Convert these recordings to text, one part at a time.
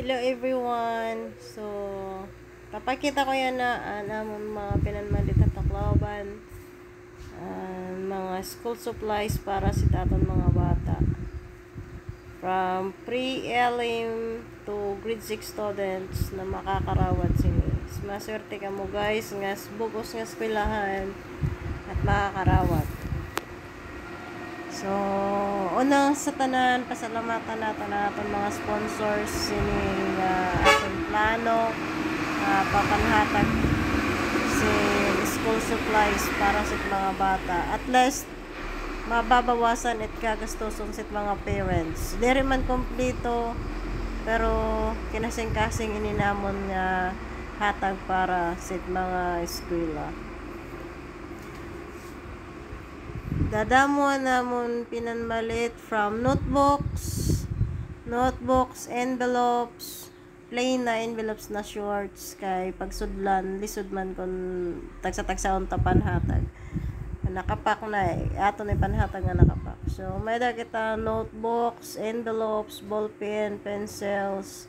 Hello everyone. So, papakita ko yan na namon mga pinanmalit at taklaban. Mga school supplies para sa taton mga bata. From pre-elim to grade 6 students na makakarawat sini. Maswerte ka mo guys nga bugos nga eskwelahan at makakarawat. So, unang sa tanan, pasalamatan natin mga sponsors sining atong plano papanhatag si school supplies para sa mga bata. At least, mababawasan at kagastoson sa mga parents. Diri man kompleto, pero kinasing-kasing ininamon nga hatag para sa mga eskwela. Dadamo namon pinanmalit from notebooks, envelopes, plain na envelopes na shorts kay pagsudlan lisod man kon tagsa-tagsaon ta panhatag. Nakapak na ato ni panhatag nga nakapak. So may kita notebooks, envelopes, ballpen, pencils,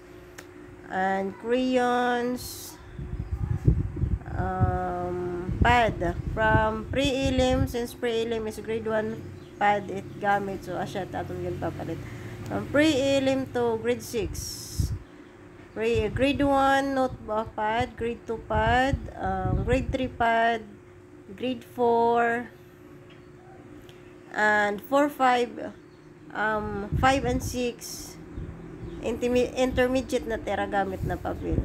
and crayons. Pad from pre-elim, since pre-elim is grade 1 pad it gamit, so asya atong yun papalit from pre-elim to grade 6. Grade 1 notebook pad, grade 2 pad, grade 3 pad, grade 4 and 4, 5 and 6 intermediate na tira gamit na papel.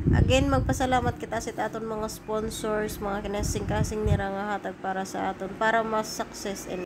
Again, magpasalamat kita sa aton mga sponsors, mga kinasing-kasing nira nga hatag para sa aton para mas success and